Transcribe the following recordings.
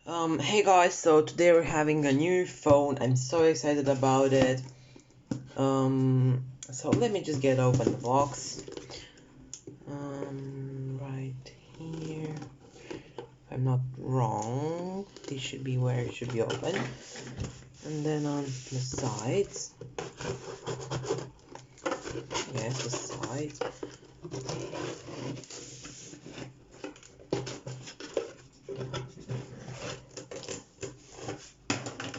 Hey guys, so today we're having a new phone. I'm so excited about it. So let me just get open the box. Right here. If I'm not wrong, this should be where it should be open. And then on the sides. Yes, the sides.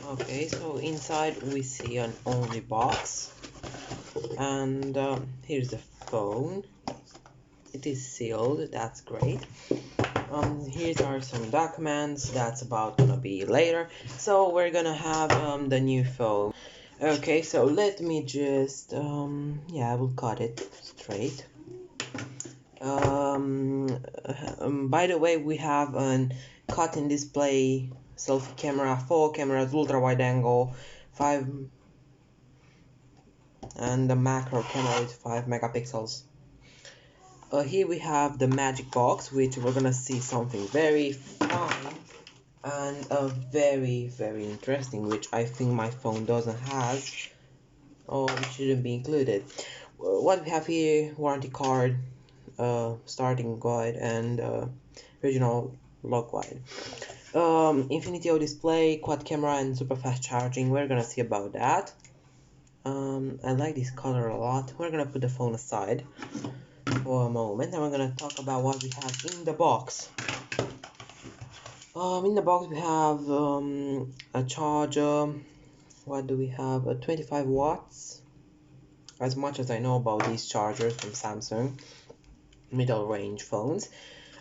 Okay, so inside we see an only box. And here's the phone. It is sealed, that's great. Here are some documents that's about gonna be later. So we're gonna have the new phone. Okay, so let me just yeah, I will cut it straight. By the way, we have an cut-in display, selfie camera, 4 cameras, ultra wide angle, 5, and the macro camera with 5 megapixels. Here we have the magic box, which we're gonna see something very fun and very interesting, which I think my phone doesn't have, or it shouldn't be included. What we have here: warranty card, starting guide, and original log guide. Infinity O display, quad camera, and super fast charging. We're gonna see about that. I like this color a lot. We're gonna put the phone aside for a moment, and we're gonna talk about what we have in the box. In the box we have a charger. What do we have? 25 watts. As much as I know about these chargers from Samsung, middle range phones.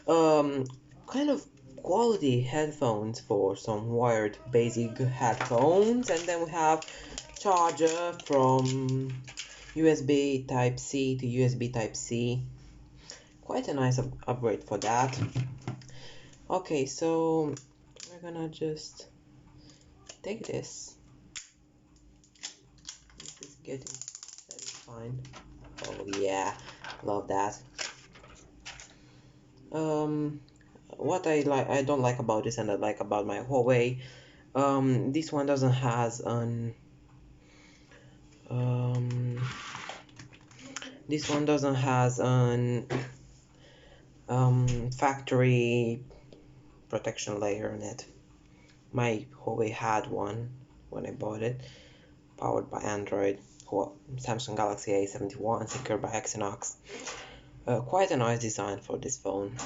Kind of quality headphones for some wired basic headphones, and then we have charger from USB Type C to USB Type C. Quite a nice upgrade for that. Okay, so we're gonna just take this. This is getting satisfying. Oh yeah, love that. What I don't like about this and I like about my Huawei, this one doesn't has an um this one doesn't has an factory protection layer in it. My Huawei had one when I bought it, powered by Android, Samsung Galaxy A71, secured by Exynos. Quite a nice design for this phone.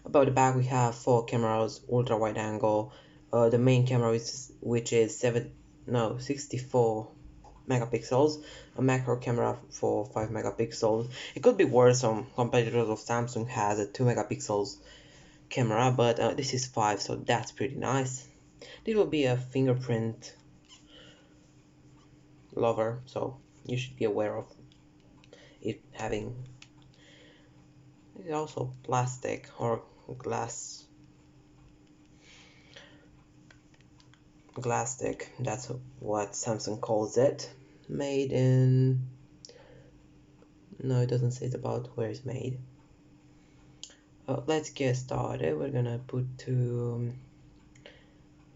About the back, we have 4 cameras, ultra wide angle. The main camera which is 64 megapixels, a macro camera for 5 megapixels. It could be worse. Some competitors of Samsung has a 2 megapixels camera, but this is 5, so that's pretty nice. This will be a fingerprint lover, so you should be aware of it having. It's also plastic or glasstic, that's what Samsung calls it. Made in, no, it doesn't say about where it's made. Let's get started. We're gonna put to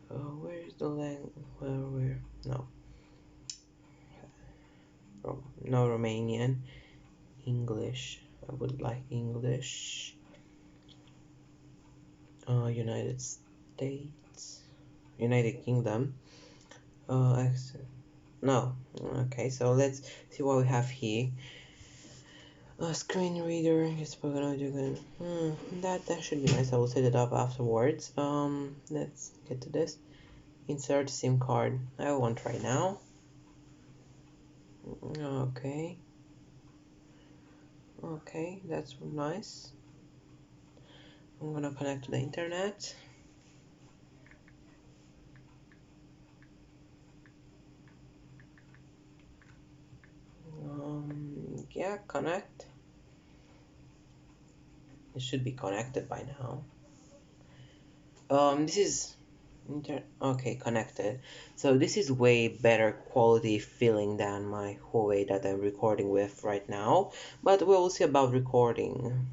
where's the language, where no, no, Romanian, English. I would like English. United States, United Kingdom. No. Okay, so let's see what we have here. A screen reader. It's that should be nice. I will set it up afterwards. Let's get to this. Insert SIM card. I have one right now. Okay. Okay, that's nice. I'm gonna connect to the internet. Yeah, connect. It should be connected by now. This is okay, connected. So this is way better quality feeling than my Huawei that I'm recording with right now. But we'll see about recording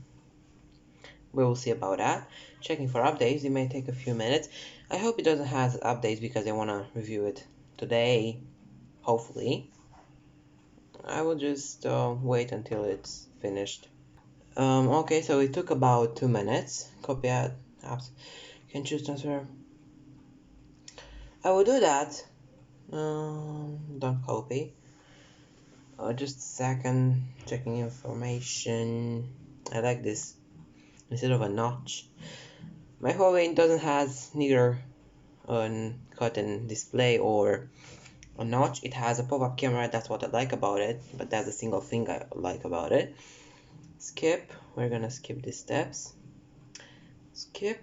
we will see about that. Checking for updates, it may take a few minutes. I hope it doesn't have updates because I want to review it today, hopefully. I will just wait until it's finished. Okay, so it took about 2 minutes. Copy add apps. Can choose transfer. I will do that. Don't copy. Just a second. Checking information. I like this instead of a notch. My Huawei doesn't has neither a cut-in display or a notch. It has a pop-up camera. That's what I like about it. But that's a single thing I like about it. Skip. We're gonna skip these steps. Skip.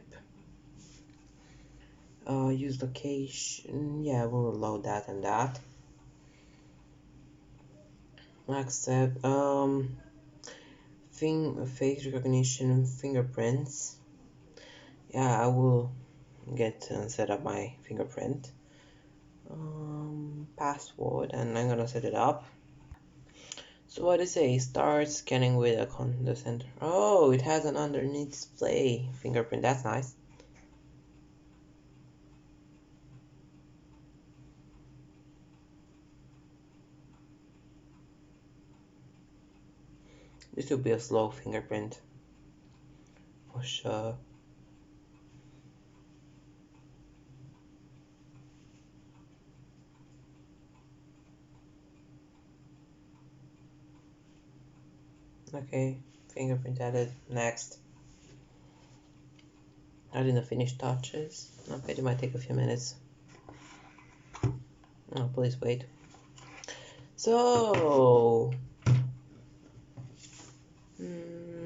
Use location. Yeah, we'll load that and that. Accept. Face recognition, fingerprints. Yeah, I will get set up my fingerprint. Password, and I'm gonna set it up. So what does it say? Start scanning with the center. Oh, it has an underneath display fingerprint. That's nice. This will be a slow fingerprint for sure. Okay, fingerprint added. Next. Adding the finished touches. Okay, it might take a few minutes. Oh, please wait. So,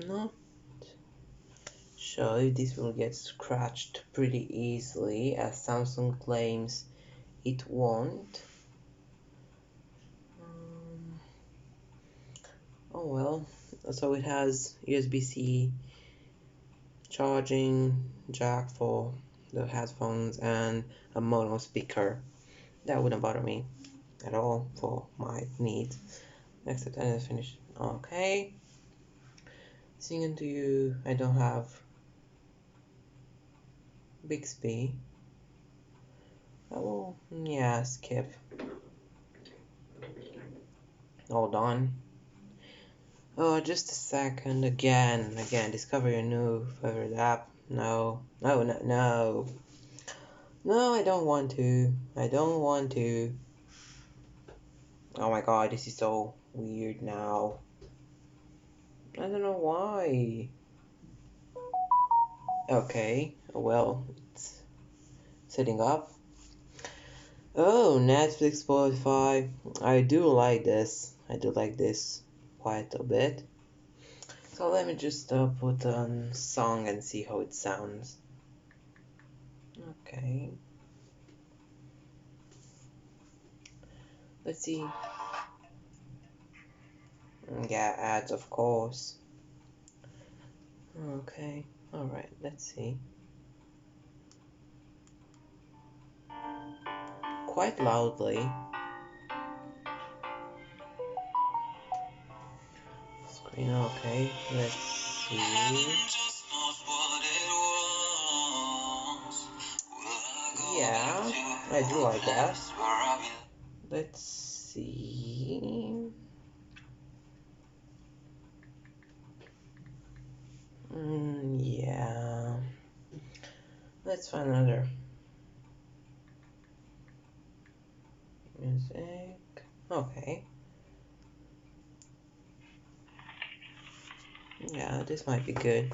not sure if this will get scratched pretty easily, as Samsung claims it won't. Oh well. So it has USB-C charging jack for the headphones and a mono speaker. That wouldn't bother me at all for my needs. Next and it's finished. Okay. Singing to you. I don't have Bixby. Oh, yeah, skip. Hold on. Oh, just a second. Again. Discover your new favorite app. No. No. No, I don't want to. Oh my god, this is so weird now. I don't know why. Okay, well, it's setting up. Oh, Netflix, Spotify. I do like this. Quite a bit. So let me just put on song and see how it sounds. Okay. Let's see. Yeah, ads, of course. Okay. Alright, let's see. Quite loudly. Screen, okay. Let's see. Yeah, I do like that. Let's see. Yeah. Let's find another music. Okay. Yeah, this might be good.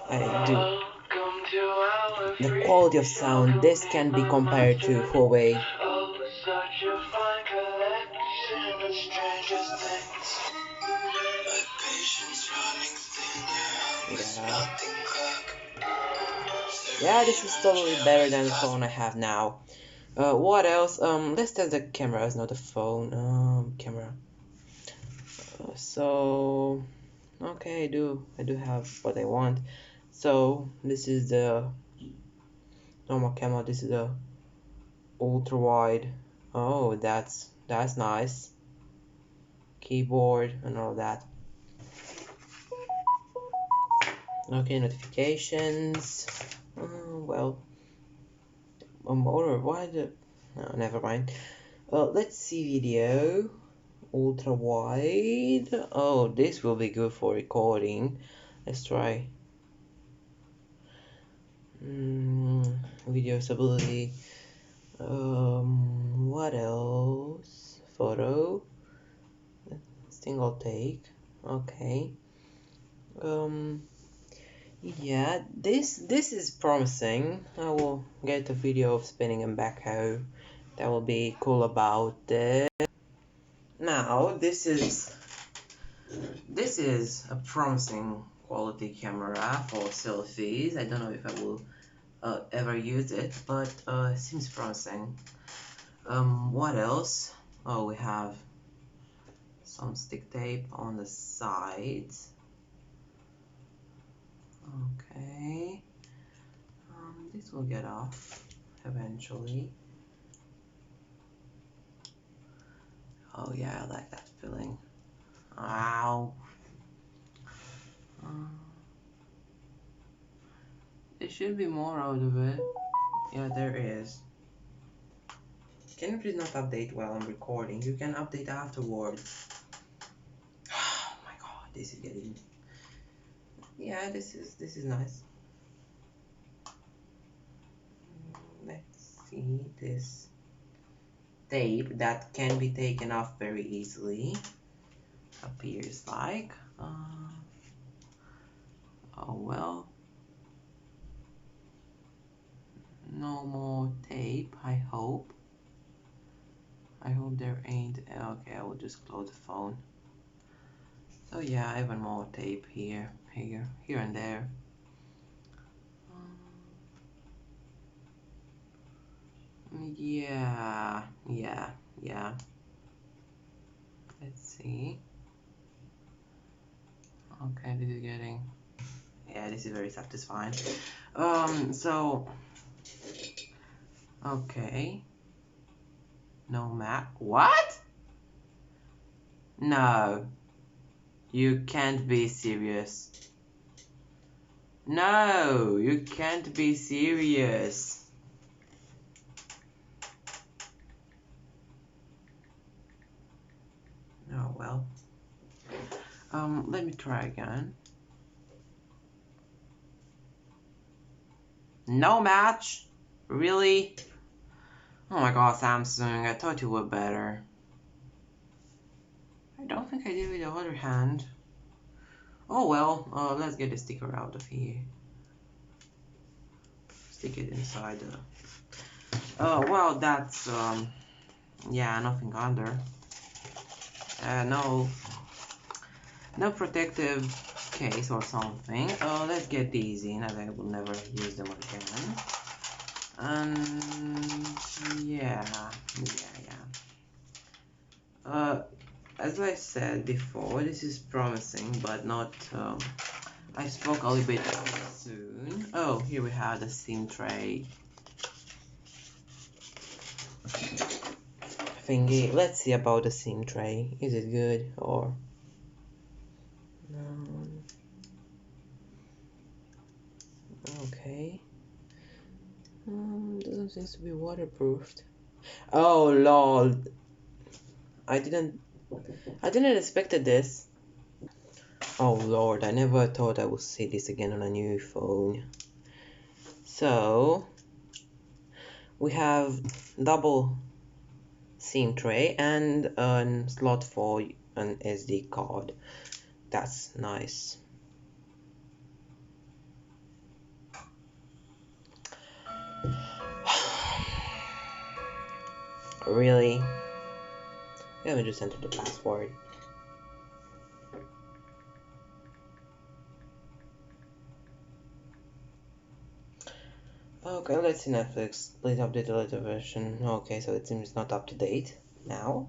I do. The quality of sound, this can be compared to Huawei. Yeah, this is totally better than the phone I have now. What else? Let's test the cameras, not the phone. Camera. So, okay, I do have what I want. So this is the normal camera. This is the ultra wide. Oh, that's nice. Keyboard and all that. Okay, notifications. Well, or why the? No, never mind. Let's see video. Ultra wide. Oh, this will be good for recording. Let's try. Video stability. What else? Photo. Single take. Okay. Um. Yeah, this is promising. I will get a video of spinning and backhoe. That will be cool about it. Now, this is a promising quality camera for selfies. I don't know if I will ever use it, but seems promising. What else? Oh, we have some stick tape on the sides. Okay. This will get off eventually. Oh yeah, I like that feeling. Ow. There should be more out of it. Yeah, there is. Can you please not update while I'm recording? You can update afterward. Oh my god, this is getting... Yeah, this is nice. Let's see this tape that can be taken off very easily. Appears like. Oh well. No more tape, I hope. I hope there ain't. Okay, I will just close the phone. So yeah, even more tape here and there. Yeah. Let's see. Okay, this is getting... Yeah, this is very satisfying. So... Okay. No map. What? No. You can't be serious. No, you can't be serious. Oh well. Let me try again. No match? Really? Oh my god, Samsung, I thought you were better. I don't think I did with the other hand. Oh well, let's get the sticker out of here. Stick it inside the... Oh well, that's yeah, nothing under. No protective case or something. Let's get these in, as I will never use them again. And yeah. As I said before, this is promising, but not. I spoke a little bit too soon. Oh, here we have the SIM tray thingy. Let's see about the SIM tray. Is it good or no? Okay. Doesn't seem to be waterproofed. Oh lol. I didn't expected this. Oh lord, I never thought I would see this again on a new phone. So we have double SIM tray and a slot for an SD card. That's nice. Really? Let me just enter the password. Okay, let's see Netflix. Please update the later version. Okay, so it seems not up to date now.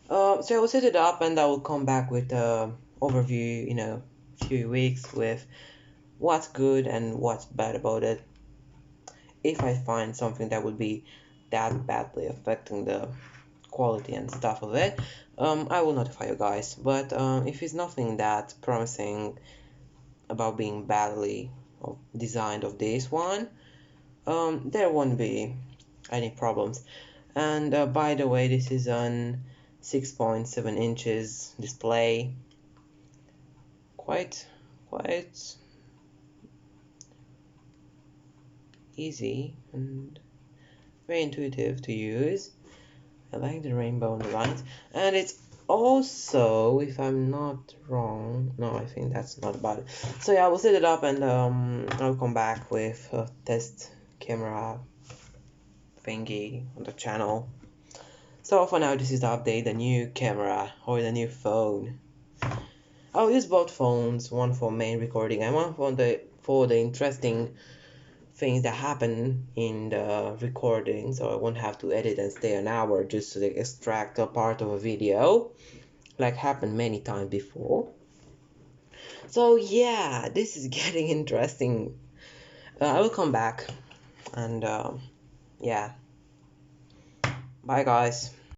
So I will set it up and I will come back with a overview in a few weeks with what's good and what's bad about it. If I find something that would be that badly affecting the quality and stuff of it, I will notify you guys. But if it's nothing that promising, about being badly designed of this one, there won't be any problems. And by the way, this is an 6.7 inches display, quite easy and very intuitive to use. I like the rainbow on the lines, and it's also, if I'm not wrong, no, I think that's not about it. So yeah, I will set it up, and I'll come back with a test camera thingy on the channel. So for now, this is the update, the new camera or the new phone. I'll use both phones, one for main recording and one for the interesting things that happen in the recording, so I won't have to edit and stay an hour just to extract a part of a video, like happened many times before. So yeah, this is getting interesting. I will come back, and yeah, bye guys.